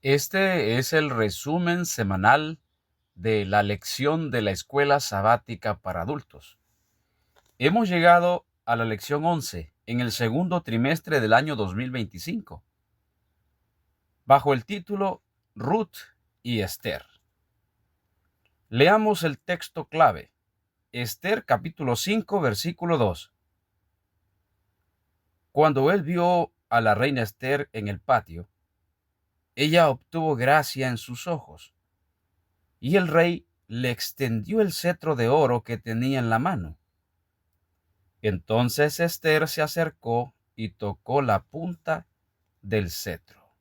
Este es el resumen semanal de la lección de la escuela sabática para adultos. Hemos llegado a la lección 11 en el segundo trimestre del año 2025, bajo el título Ruth y Esther. Leamos el texto clave, Esther capítulo 5, versículo 2. Cuando él vio a la reina Esther en el patio, ella obtuvo gracia en sus ojos, y el rey le extendió el cetro de oro que tenía en la mano. Entonces Esther se acercó y tocó la punta del cetro.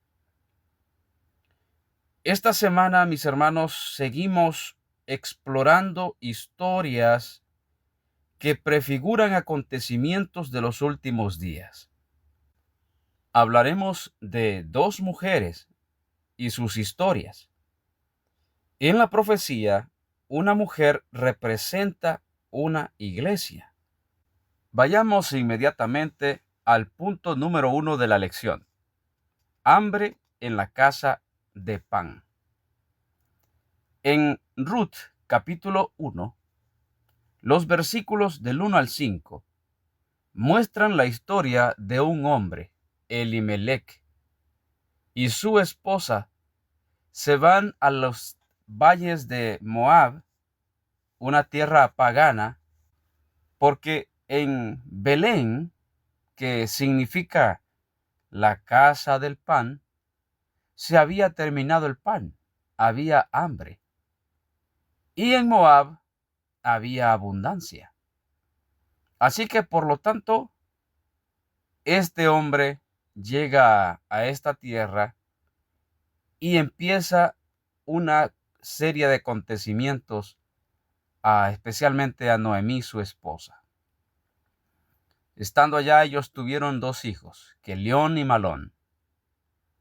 Esta semana, mis hermanos, seguimos explorando historias que prefiguran acontecimientos de los últimos días. Hablaremos de dos mujeres y sus historias. En la profecía, una mujer representa una iglesia. Vayamos inmediatamente al punto número 1 de la lección. Hambre en la casa de pan. En Ruth, capítulo 1, los versículos del 1 al 5 muestran la historia de un hombre, Elimelech, y su esposa se van a los valles de Moab, una tierra pagana, porque en Belén, que significa la casa del pan, se había terminado el pan, había hambre. Y en Moab había abundancia. Así que, por lo tanto, este hombre llega a esta tierra y empieza una serie de acontecimientos, especialmente a Noemí, su esposa. Estando allá, ellos tuvieron dos hijos, Quelión y Malón.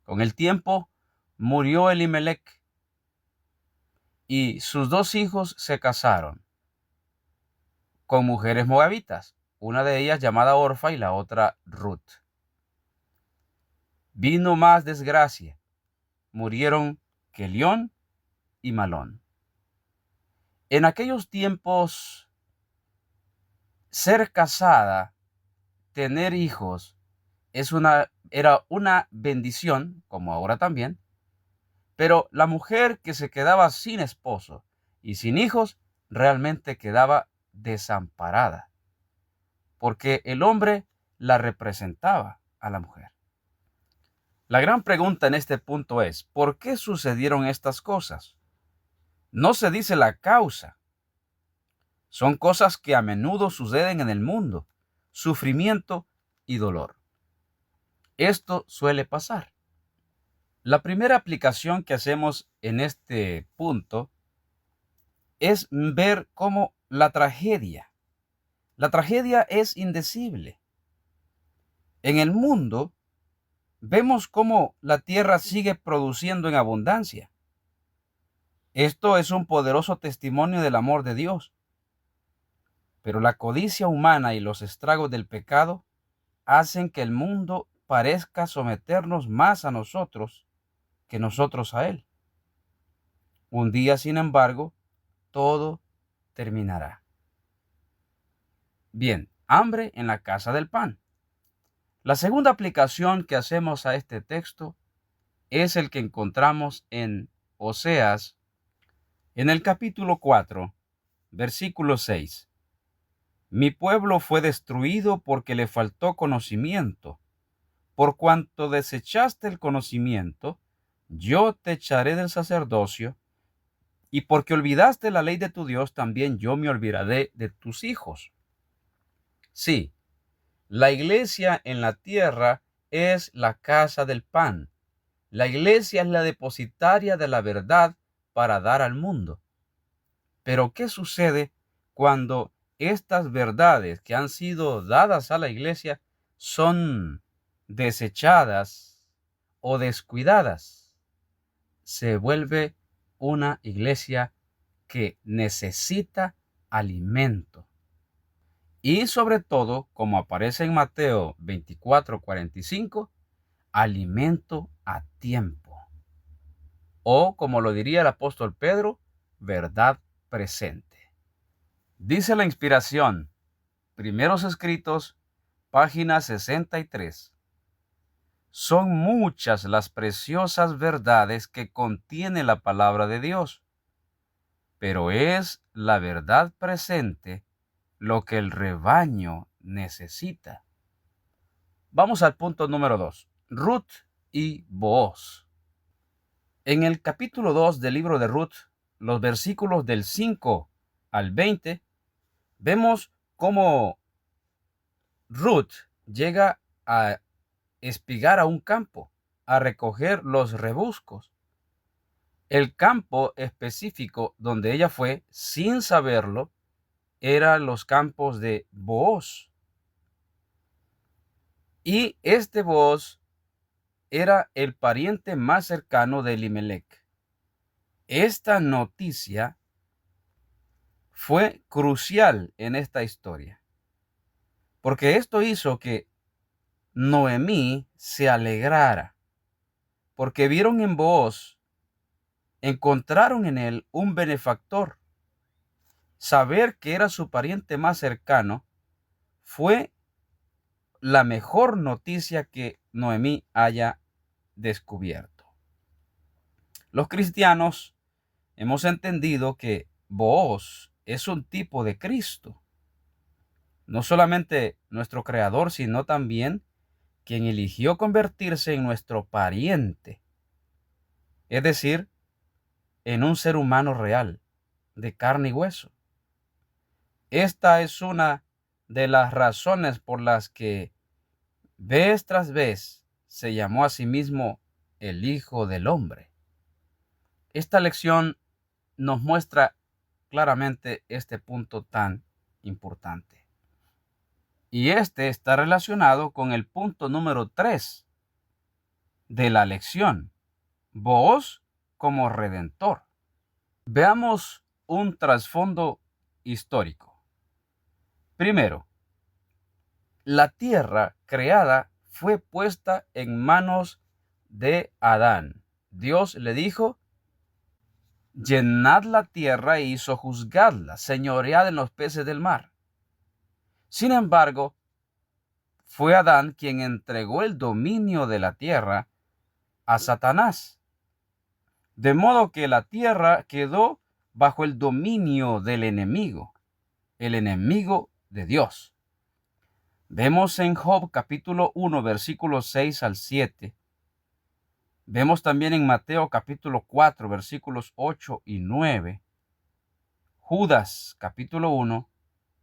Con el tiempo, murió Elimelech y sus dos hijos se casaron con mujeres moabitas, una de ellas llamada Orfa y la otra Ruth. Vino más desgracia, murieron Quelión y Malón. En aquellos tiempos, ser casada, tener hijos, era una bendición, como ahora también, pero la mujer que se quedaba sin esposo y sin hijos realmente quedaba desamparada, porque el hombre la representaba a la mujer. La gran pregunta en este punto es, ¿por qué sucedieron estas cosas? No se dice la causa. Son cosas que a menudo suceden en el mundo, sufrimiento y dolor. Esto suele pasar. La primera aplicación que hacemos en este punto es ver cómo la tragedia es indecible. En el mundo vemos cómo la tierra sigue produciendo en abundancia. Esto es un poderoso testimonio del amor de Dios. Pero la codicia humana y los estragos del pecado hacen que el mundo parezca someternos más a nosotros que nosotros a él. Un día, sin embargo, todo terminará. Bien, hambre en la casa del pan. La segunda aplicación que hacemos a este texto es el que encontramos en Oseas, en el capítulo 4, versículo 6. Mi pueblo fue destruido porque le faltó conocimiento. Por cuanto desechaste el conocimiento, yo te echaré del sacerdocio, y porque olvidaste la ley de tu Dios, también yo me olvidaré de tus hijos. Sí, la iglesia en la tierra es la casa del pan. La iglesia es la depositaria de la verdad para dar al mundo. Pero ¿qué sucede cuando estas verdades que han sido dadas a la iglesia son desechadas o descuidadas? Se vuelve una iglesia que necesita alimento. Y sobre todo, como aparece en Mateo 24:45, alimento a tiempo. o como lo diría el apóstol Pedro, verdad presente. Dice la inspiración, Primeros Escritos, página 63. Son muchas las preciosas verdades que contiene la palabra de Dios, pero es la verdad presente lo que el rebaño necesita. Vamos al punto número 2. Ruth y Booz. En el capítulo 2 del libro de Ruth, los versículos del 5 al 20, vemos cómo Ruth llega a espigar a un campo, a recoger los rebuscos. El campo específico donde ella fue, sin saberlo, eran los campos de Booz. Y este Booz era el pariente más cercano de Elimelech. Esta noticia fue crucial en esta historia, porque esto hizo que Noemí se alegrara, porque vieron en Booz, encontraron en él un benefactor. Saber que era su pariente más cercano fue la mejor noticia que Noemí haya descubierto. Los cristianos hemos entendido que Booz es un tipo de Cristo, no solamente nuestro creador, sino también quien eligió convertirse en nuestro pariente, es decir, en un ser humano real, de carne y hueso. Esta es una de las razones por las que vez tras vez se llamó a sí mismo el Hijo del Hombre. Esta lección nos muestra claramente este punto tan importante. Y este está relacionado con el punto número 3 de la lección, Booz como redentor. Veamos un trasfondo histórico. Primero, la tierra creada fue puesta en manos de Adán. Dios le dijo: llenad la tierra y sojuzgadla, señoread en los peces del mar. Sin embargo, fue Adán quien entregó el dominio de la tierra a Satanás, de modo que la tierra quedó bajo el dominio del enemigo, el enemigo de Dios. Vemos en Job capítulo 1, versículos 6 al 7. Vemos también en Mateo capítulo 4, versículos 8 y 9. Judas capítulo 1,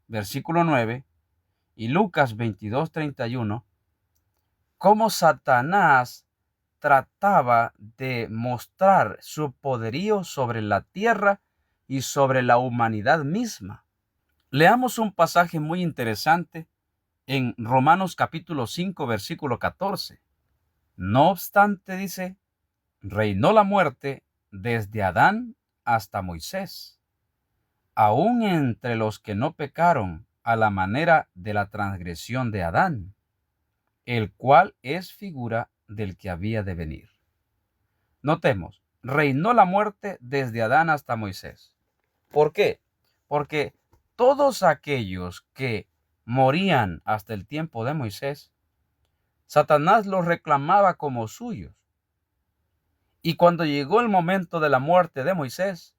versículo 9. Y Lucas 22, 31. Cómo Satanás trataba de mostrar su poderío sobre la tierra y sobre la humanidad misma. Leamos un pasaje muy interesante en Romanos capítulo 5, versículo 14. No obstante, dice, reinó la muerte desde Adán hasta Moisés, aun entre los que no pecaron a la manera de la transgresión de Adán, el cual es figura del que había de venir. Notemos, reinó la muerte desde Adán hasta Moisés. ¿Por qué? Porque todos aquellos que morían hasta el tiempo de Moisés, Satanás los reclamaba como suyos. Y cuando llegó el momento de la muerte de Moisés,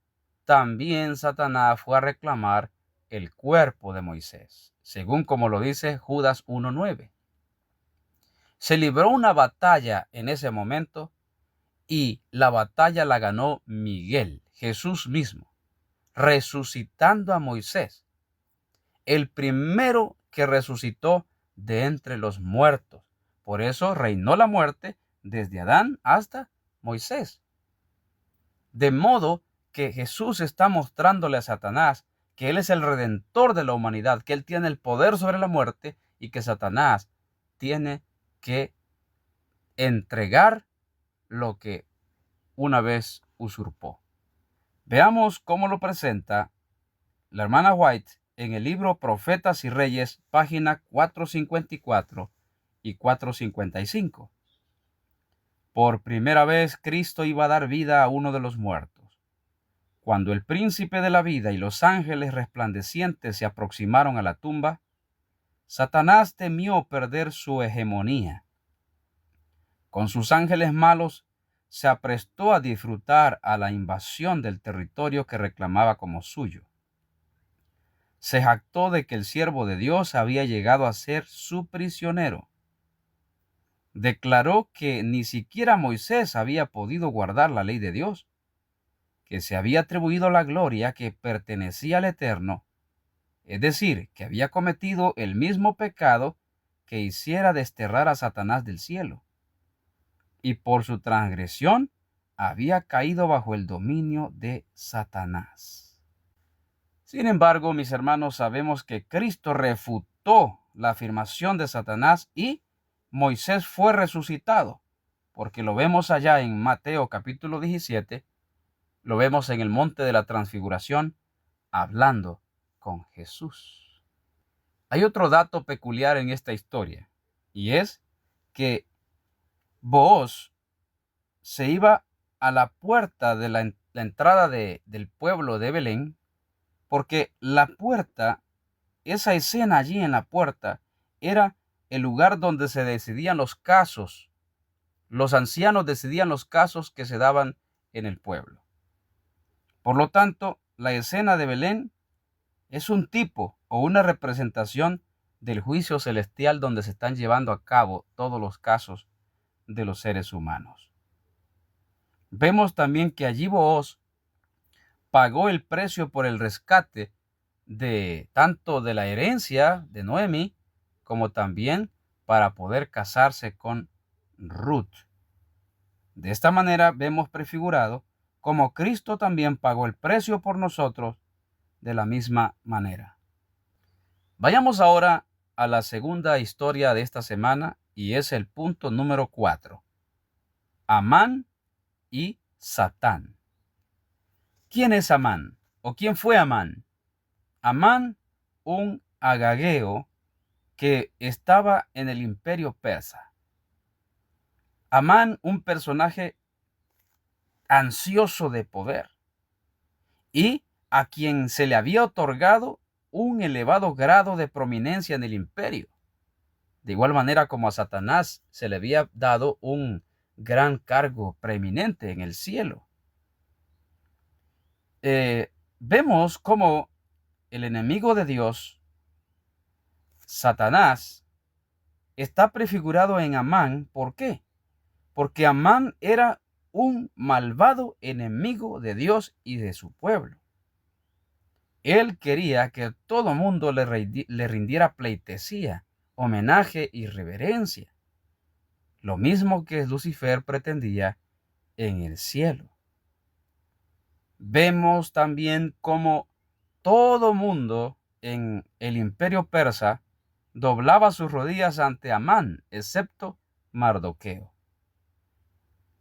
también Satanás fue a reclamar el cuerpo de Moisés, según como lo dice Judas 1:9. Se libró una batalla en ese momento y la batalla la ganó Miguel, Jesús mismo, resucitando a Moisés, el primero que resucitó de entre los muertos. Por eso reinó la muerte desde Adán hasta Moisés. De modo que Jesús está mostrándole a Satanás que Él es el redentor de la humanidad, que Él tiene el poder sobre la muerte y que Satanás tiene que entregar lo que una vez usurpó. Veamos cómo lo presenta la hermana White en el libro Profetas y Reyes, página 454 y 455. Por primera vez Cristo iba a dar vida a uno de los muertos. Cuando el príncipe de la vida y los ángeles resplandecientes se aproximaron a la tumba, Satanás temió perder su hegemonía. Con sus ángeles malos se aprestó a disfrutar a la invasión del territorio que reclamaba como suyo. Se jactó de que el siervo de Dios había llegado a ser su prisionero. Declaró que ni siquiera Moisés había podido guardar la ley de Dios, que se había atribuido la gloria que pertenecía al Eterno, es decir, que había cometido el mismo pecado que hiciera desterrar a Satanás del cielo, y por su transgresión había caído bajo el dominio de Satanás. Sin embargo, mis hermanos, sabemos que Cristo refutó la afirmación de Satanás y Moisés fue resucitado, porque lo vemos allá en Mateo capítulo 17, lo vemos en el monte de la transfiguración, hablando con Jesús. Hay otro dato peculiar en esta historia, y es que Booz se iba a la puerta de la entrada del pueblo de Belén, porque la puerta, esa escena allí en la puerta, era el lugar donde se decidían los casos. Los ancianos decidían los casos que se daban en el pueblo. Por lo tanto, la escena de Belén es un tipo o una representación del juicio celestial donde se están llevando a cabo todos los casos de los seres humanos. Vemos también que allí Booz pagó el precio por el rescate de tanto de la herencia de Noemi como también para poder casarse con Ruth. De esta manera vemos prefigurado cómo Cristo también pagó el precio por nosotros de la misma manera. Vayamos ahora a la segunda historia de esta semana y es el punto número 4. Amán y Satán. ¿Quién es Amán? ¿O quién fue Amán? Amán, un agageo que estaba en el imperio persa. Amán, un personaje ansioso de poder y a quien se le había otorgado un elevado grado de prominencia en el imperio. De igual manera como a Satanás se le había dado un gran cargo preeminente en el cielo. Vemos cómo el enemigo de Dios, Satanás, está prefigurado en Amán. ¿Por qué? Porque Amán era un malvado enemigo de Dios y de su pueblo. Él quería que todo mundo le rindiera pleitesía, homenaje y reverencia, lo mismo que Lucifer pretendía en el cielo. Vemos también cómo todo mundo en el imperio persa doblaba sus rodillas ante Amán, excepto Mardoqueo.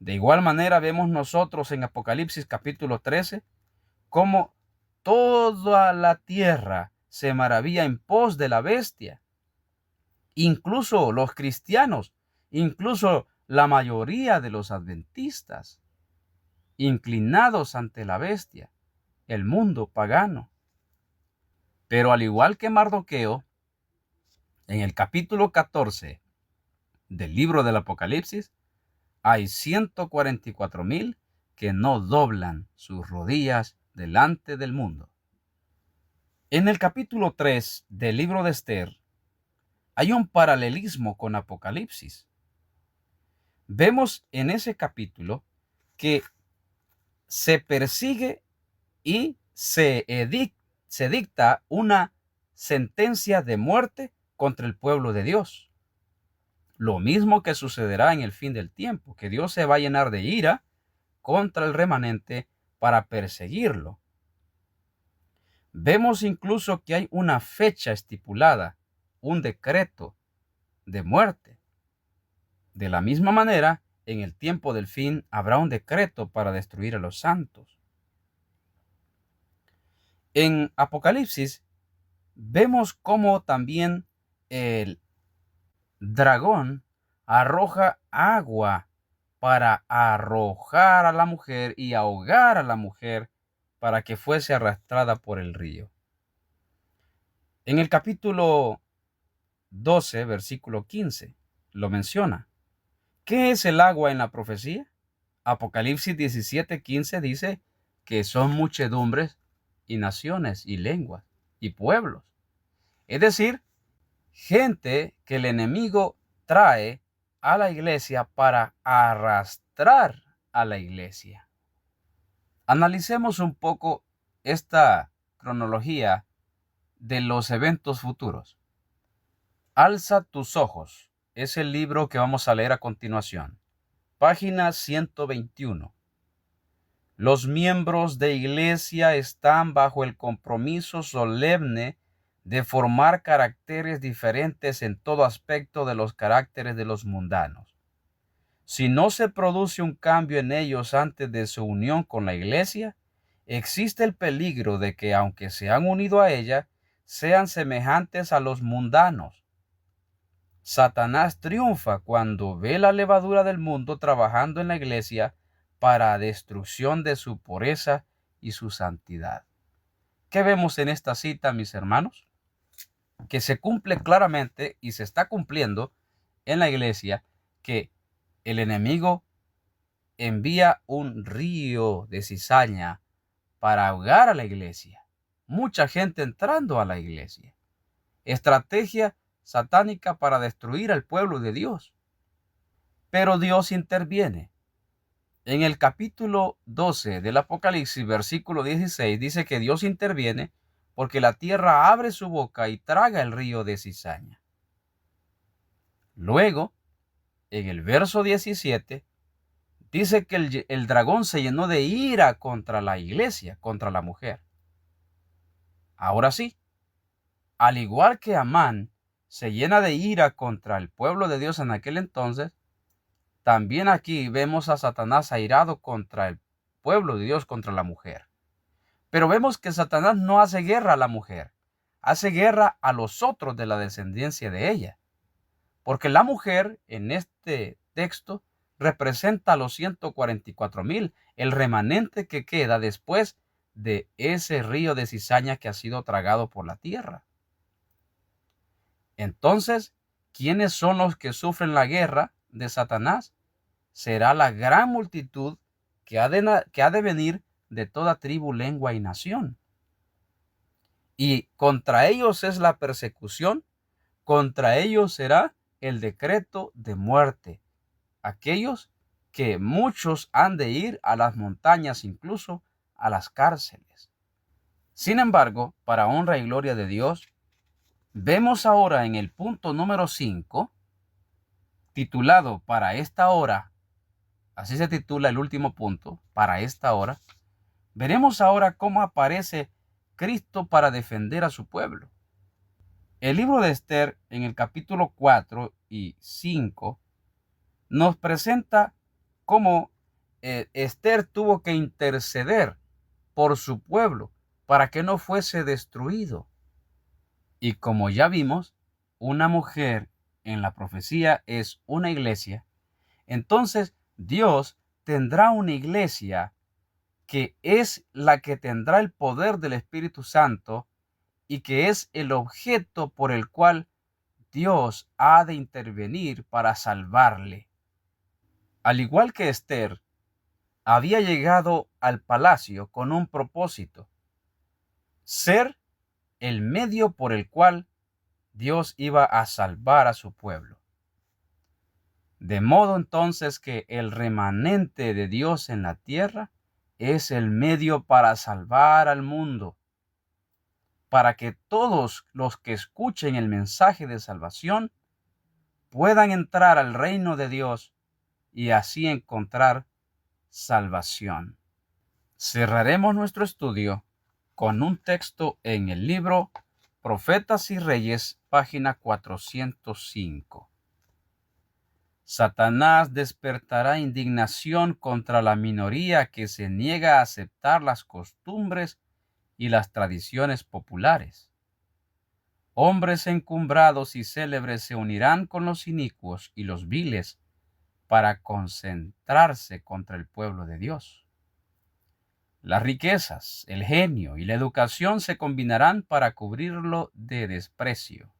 De igual manera vemos nosotros en Apocalipsis capítulo 13 cómo toda la tierra se maravilla en pos de la bestia. Incluso los cristianos, incluso la mayoría de los adventistas, inclinados ante la bestia, el mundo pagano. Pero al igual que Mardoqueo, en el capítulo 14 del libro del Apocalipsis, hay 144,000 que no doblan sus rodillas delante del mundo. En el capítulo 3 del libro de Esther, hay un paralelismo con Apocalipsis. Vemos en ese capítulo que se persigue y se dicta una sentencia de muerte contra el pueblo de Dios. Lo mismo que sucederá en el fin del tiempo, que Dios se va a llenar de ira contra el remanente para perseguirlo. Vemos incluso que hay una fecha estipulada, un decreto de muerte. De la misma manera, en el tiempo del fin habrá un decreto para destruir a los santos. En Apocalipsis vemos cómo también el dragón arroja agua para arrojar a la mujer y ahogar a la mujer para que fuese arrastrada por el río. En el capítulo 12, versículo 15, lo menciona. ¿Qué es el agua en la profecía? Apocalipsis 17:15 dice que son muchedumbres y naciones y lenguas y pueblos. Es decir, gente que el enemigo trae a la iglesia para arrastrar a la iglesia. Analicemos un poco esta cronología de los eventos futuros. Alza tus ojos es el libro que vamos a leer a continuación. Página 121. Los miembros de iglesia están bajo el compromiso solemne de formar caracteres diferentes en todo aspecto de los caracteres de los mundanos. Si no se produce un cambio en ellos antes de su unión con la iglesia, existe el peligro de que, aunque se han unido a ella, sean semejantes a los mundanos. Satanás triunfa cuando ve la levadura del mundo trabajando en la iglesia para destrucción de su pureza y su santidad. ¿Qué vemos en esta cita, mis hermanos? Que se cumple claramente y se está cumpliendo en la iglesia que el enemigo envía un río de cizaña para ahogar a la iglesia. Mucha gente entrando a la iglesia. Estrategia satánica para destruir al pueblo de Dios. Pero Dios interviene. En el capítulo 12 del Apocalipsis, versículo 16, dice que Dios interviene porque la tierra abre su boca y traga el río de cizaña. Luego, en el verso 17, dice que el dragón se llenó de ira contra la iglesia, contra la mujer. Ahora sí, al igual que Amán se llena de ira contra el pueblo de Dios en aquel entonces, también aquí vemos a Satanás airado contra el pueblo de Dios, contra la mujer. Pero vemos que Satanás no hace guerra a la mujer, hace guerra a los otros de la descendencia de ella. Porque la mujer en este texto representa a los 144,000, el remanente que queda después de ese río de cizaña que ha sido tragado por la tierra. Entonces, ¿quiénes son los que sufren la guerra de Satanás? Será la gran multitud que ha de venir de toda tribu, lengua y nación. Y contra ellos es la persecución, contra ellos será el decreto de muerte. Aquellos que muchos han de ir a las montañas, incluso a las cárceles. Sin embargo, para honra y gloria de Dios, vemos ahora en el punto número 5, titulado Para esta hora, así se titula el último punto, para esta hora, veremos ahora cómo aparece Cristo para defender a su pueblo. El libro de Esther, en el capítulo 4 y 5, nos presenta cómo Esther tuvo que interceder por su pueblo para que no fuese destruido. Y como ya vimos, una mujer en la profecía es una iglesia. Entonces Dios tendrá una iglesia que es la que tendrá el poder del Espíritu Santo y que es el objeto por el cual Dios ha de intervenir para salvarle. Al igual que Esther, había llegado al palacio con un propósito: ser el medio por el cual Dios iba a salvar a su pueblo. De modo entonces que el remanente de Dios en la tierra es el medio para salvar al mundo, para que todos los que escuchen el mensaje de salvación puedan entrar al reino de Dios y así encontrar salvación. Cerraremos nuestro estudio con un texto en el libro Profetas y Reyes, página 405. Satanás despertará indignación contra la minoría que se niega a aceptar las costumbres y las tradiciones populares. Hombres encumbrados y célebres se unirán con los inicuos y los viles para concentrarse contra el pueblo de Dios. Las riquezas, el genio y la educación se combinarán para cubrirlo de desprecio.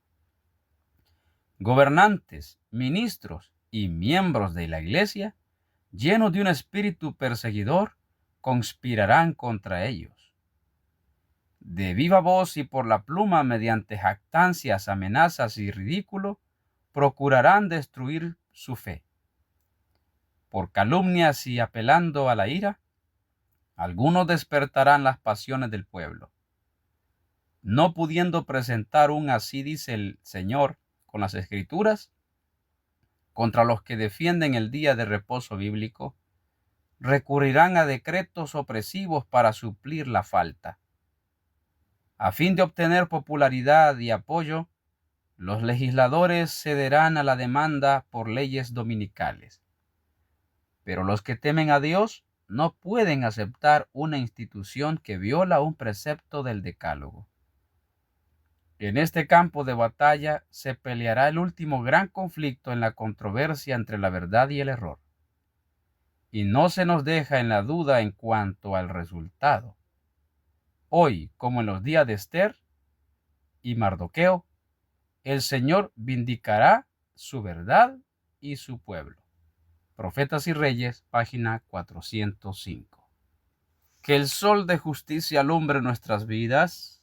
Gobernantes, ministros y miembros de la iglesia, llenos de un espíritu perseguidor, conspirarán contra ellos. De viva voz y por la pluma, mediante jactancias, amenazas y ridículo, procurarán destruir su fe. Por calumnias y apelando a la ira, algunos despertarán las pasiones del pueblo. No pudiendo presentar un así dice el Señor con las Escrituras, contra los que defienden el día de reposo bíblico, recurrirán a decretos opresivos para suplir la falta. A fin de obtener popularidad y apoyo, los legisladores cederán a la demanda por leyes dominicales. Pero los que temen a Dios no pueden aceptar una institución que viola un precepto del Decálogo. En este campo de batalla se peleará el último gran conflicto en la controversia entre la verdad y el error. Y no se nos deja en la duda en cuanto al resultado. Hoy, como en los días de Esther y Mardoqueo, el Señor vindicará su verdad y su pueblo. Profetas y Reyes, página 405. Que el sol de justicia alumbre nuestras vidas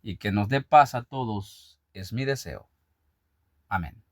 y que nos dé paz a todos es mi deseo. Amén.